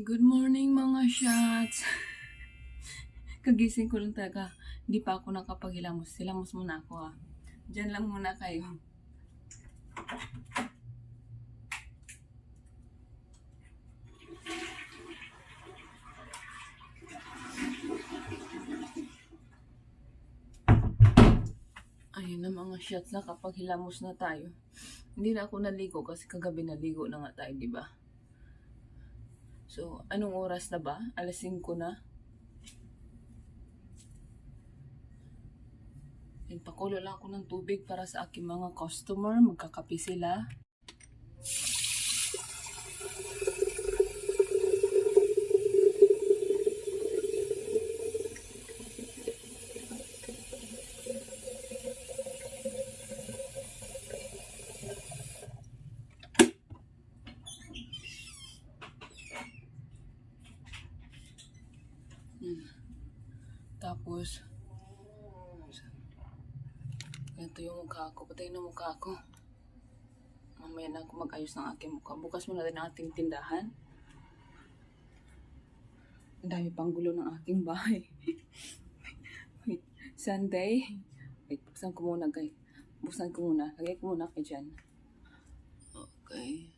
Good morning mga shots! Kagising ko lang talaga. Hindi pa ako nakapaghilamos. Hilamos muna ako ha. Diyan lang muna kayo. Ayun na mga shots, nakapaghilamos na tayo. Hindi na ako naligo kasi kagabi naligo na nga tayo, di ba? So, anong oras na ba? Alas 5 na. Pakulo lang ako ng tubig para sa aking mga customer. Magkakape sila. Tapos, ito yung mukha ko. Patay na mukha ko. Mamaya na ako mag-ayos ng aking mukha. Bukas muna rin ang ating tindahan. Ang dami pang gulo ng aking bahay. Wait, Sunday. Wait, buksan ko muna guys. Buksan ko muna. Lagay ko muna kayo dyan. Okay.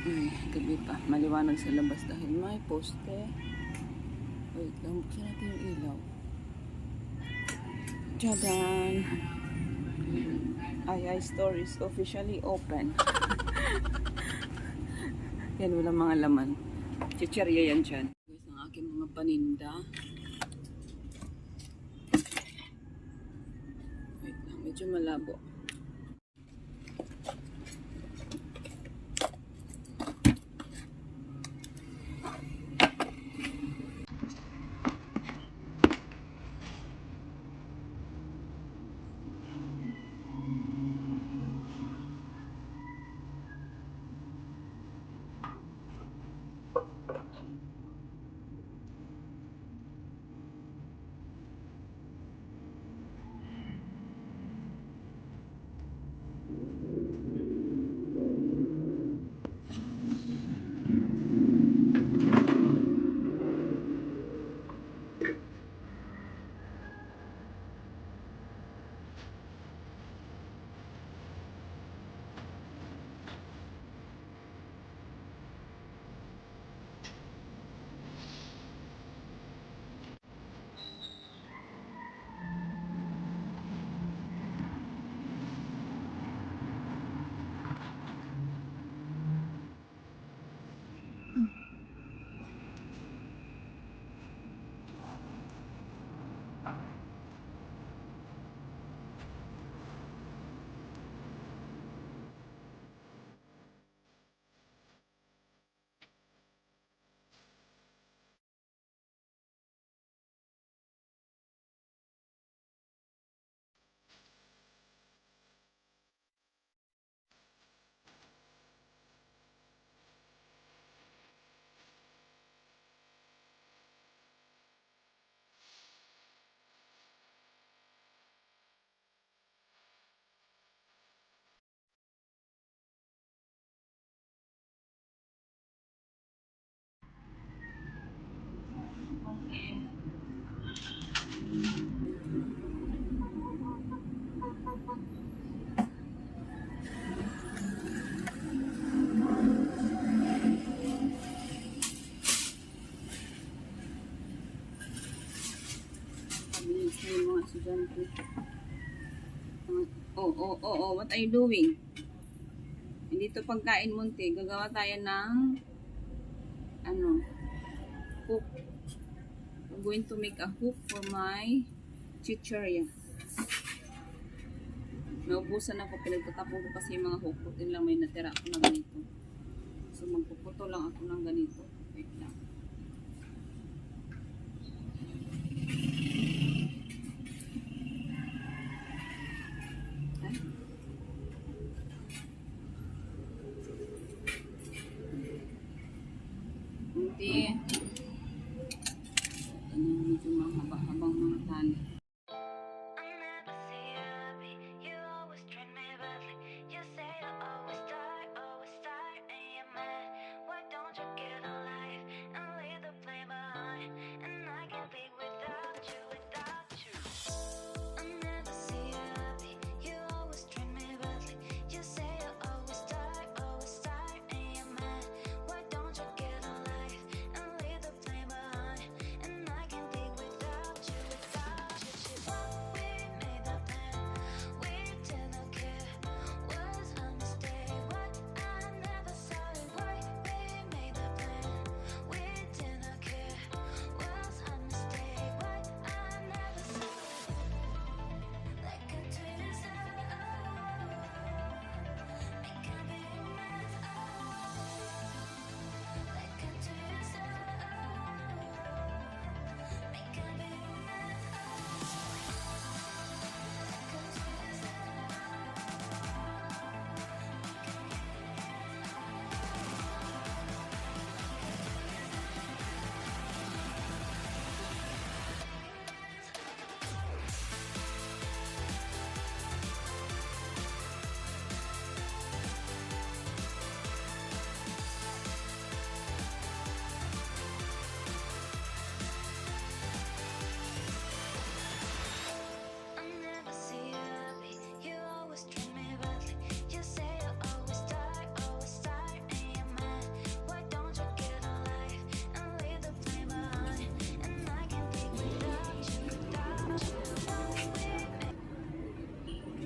Ay, gabi pa. Maliwanag sa labas dahil may poste. Wait lang, buksan natin yung ilaw. Tadaan! Ay store is officially open. Yan, walang mga laman. Chicherya yan dyan. Guys, ang aking mga paninda. Wait lang, medyo malabo. Mga estudyante. What are you doing? Hindi to pagkain munti. Gagawa tayo ng hook. I'm going to make a hook for my chicherya. Naubusan ako. Pinagtatapon ko kasi yung mga hook. Putin lang may natira ako na ganito. So magpuputo lang ako ng ganito. Wait lang. Hindi.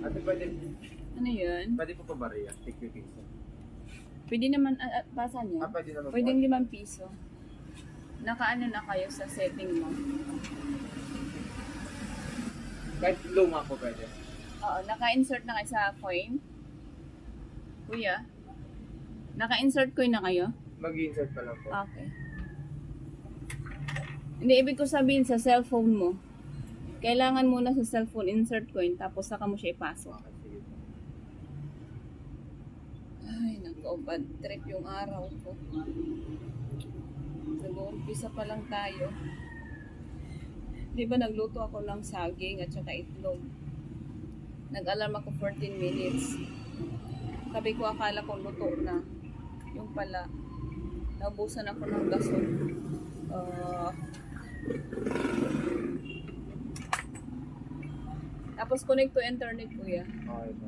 Ate, pwede, Ano yun? pwede po pa bariya? Take 2 piso. Pwede naman, basa niya? Pwede naman Pwede po. 5 piso. Nakaano na kayo sa setting mo? Kahit luma po pwede. Oo, naka-insert na kayo sa coin? Kuya? Naka-insert coin na kayo? Mag-insert pa lang po. Okay. Hindi, ibig ko sabihin sa cellphone mo. Kailangan muna sa cellphone insert coin, tapos saka mo siya ipasok. Okay, sige po. Ay, nako, bad trip yung araw ko. Nag-uumpisa pa lang tayo. Di ba nagluto ako ng saging at saka itlog. Nag-alarm ako 14 minutes. Sabi ko, akala ko luto na. Yung pala, naubusan ako ng gasol. Tapos connect to internet, kuya. Okay po.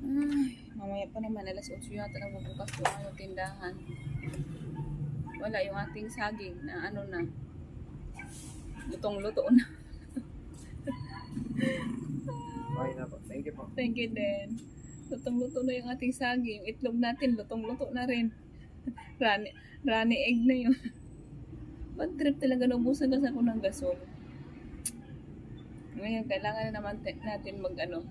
Ay, mamaya pa naman, alas 8 yata na bubukas ko ang tindahan. Wala yung ating saging na ano na. Lutong-luto na. Okay na po. Thank you po. Thank you din. Lutong-luto na yung ating saging. Yung itlog natin, lutong-luto na rin. Rani egg na yun. Bad trip talaga, naubusan kasi ako ng gasol. Ngayon, kailangan na naman natin mag-ano.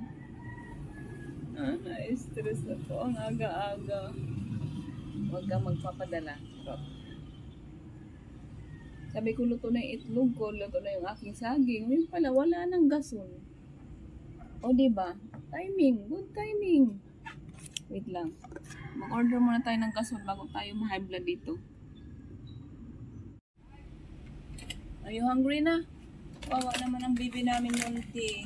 Na-stress na to. Ang aga-aga. Huwag kang magpapadala. Sabi ko, luto na yung itlog ko, luto na yung aking saging. Ngayon pala, wala nang gasol. O, diba? Timing. Good timing. Wait lang. Mag-order muna tayo ng gasol bago tayo ma-high blood dito. Are you hungry na? Wawa naman ang baby namin munti.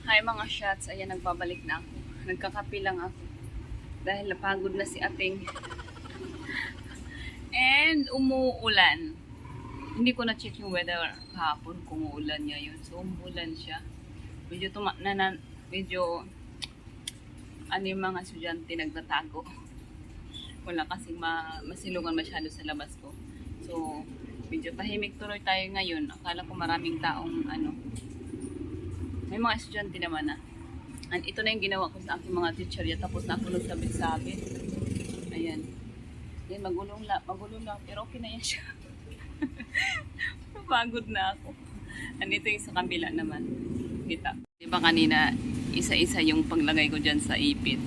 Hi mga shots, ayan nagbabalik na ako. Nagkakapi lang ako. Dahil napagod na si ating. And umuulan. Hindi ko na-check yung weather kahapon kung uulan niya yun. So umuulan siya. Medyo ano yung mga estudyante nagtatago. Wala kasing masilungan masyado sa labas ko. So medyo tahimik tuloy tayo ngayon. Akala ko maraming taong may mga estudyante naman na. And ito na yung ginawa ko sa aking mga teacher. Tapos na ako nagsabit-sabit. Ayan. Yan, magulo lang. Pero okay na yan siya. Pagod na ako. And ito yung sa kabila naman. Kita. Diba kanina, isa-isa yung paglagay ko dyan sa ipit.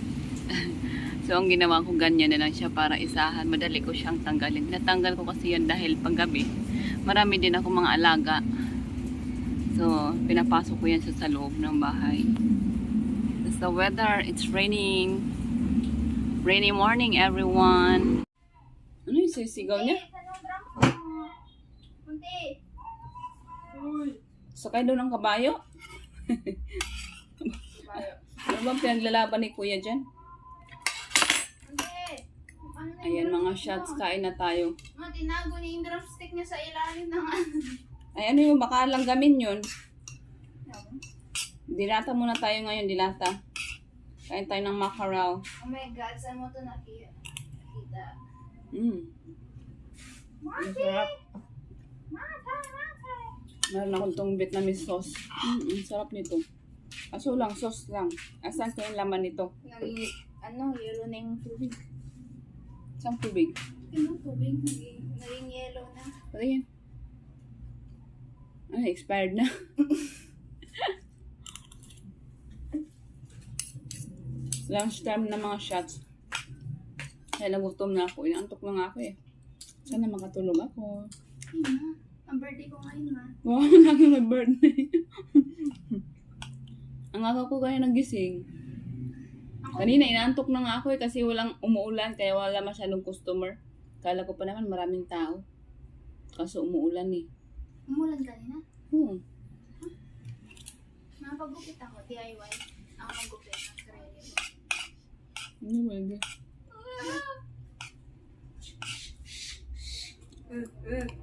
So, ang ginawa ko, ganyan na lang siya para isahan. Madali ko siyang tanggalin. Natanggal ko kasi yan dahil paggabi. Marami din ako mga alaga. So, pinapasok ko yan sa loob ng bahay. That's the weather. It's raining. Rainy morning, everyone. Ano yung sisigaw niya? Sakay doon ng kabayo? Ano bang pinaglalaban ni Kuya dyan? Ayan mga shots, kain na tayo. Tinago ni yung drumstick niya sa ilalim ng ano. Ay, ano yung baka langgamin yun? Dilata muna tayo ngayon, dilata. Kain tayo ng mackerel. Oh my God, saan mo ito nakita? kita. Ang sarap. Meron akong tong Vietnamese sauce. Ang sarap nito. Kaso lang, sauce lang. Asan ko yung laman nito? Naging, yellow na yung tubig. Isang tubig. Yung tubig, naging yellow na. Patingin. Ano, expired na. Lunch time na mga shots. Kaya nagutom na ako. Inaantok na nga ako eh. Sana makatulog ako. Ay, ma. Ang birthday ko ngayon, ma. Wow, lagi may birthday. Ang aga ko kaya nagising. Kanina inaantok na nga ako eh kasi walang umuulan kaya wala masyadong customer. Kala ko pa naman maraming tao. Kaso umuulan eh. Umulan kanina. Nakapagupit ako, DIY. Ako magupit ng sarili ko. Hindi pwede.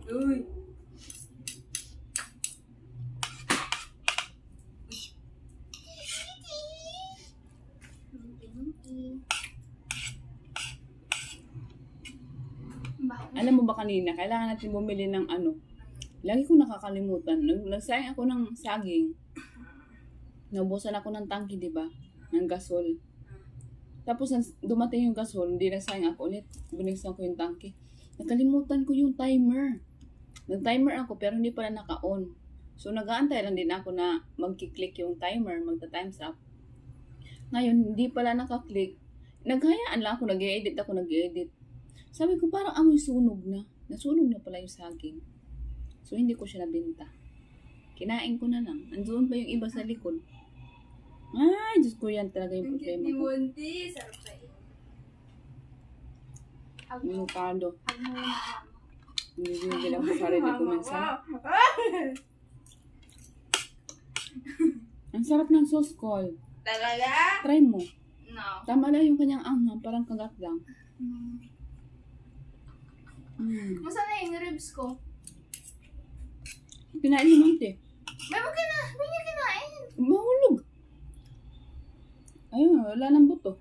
Uy! Alam mo ba kanina, kailangan natin bumili ng ano. Lagi ko nakakalimutan. Nagsayang ako ng saging. Naubusan ako ng tangki, di ba? Ng gasol. Tapos dumating yung gasol, hindi nagsayang ako ulit. Binigsan ko yung tangki. Nakalimutan ko yung timer. Nag-timer ako pero hindi pala naka-on. So nag-aantay lang din ako na magki-click yung timer, magta-times up. Ngayon, hindi pala naka-click. Naghayaan lang ako, nag-edit. Sabi ko, parang amoy sunog na. Nasunog na pala yung saging. So, hindi ko siya nabenta. Kinain ko na lang. Andoon pa yung iba sa likod. Ay, Diyos ko, yan talaga yung problema ko. Monty, sarap kayo. Minukado. Hag mo na. Hindi binigil ako sa sarili ko minsan. Ang sarap ng sauce call. Talaga? Try mo. No. Tama lang yung kanyang anghang. Parang kagat lang. Masa na yung ribs ko? Kinain ni Monty. May mo kinain. Mahulog. Ayun, wala ng buto.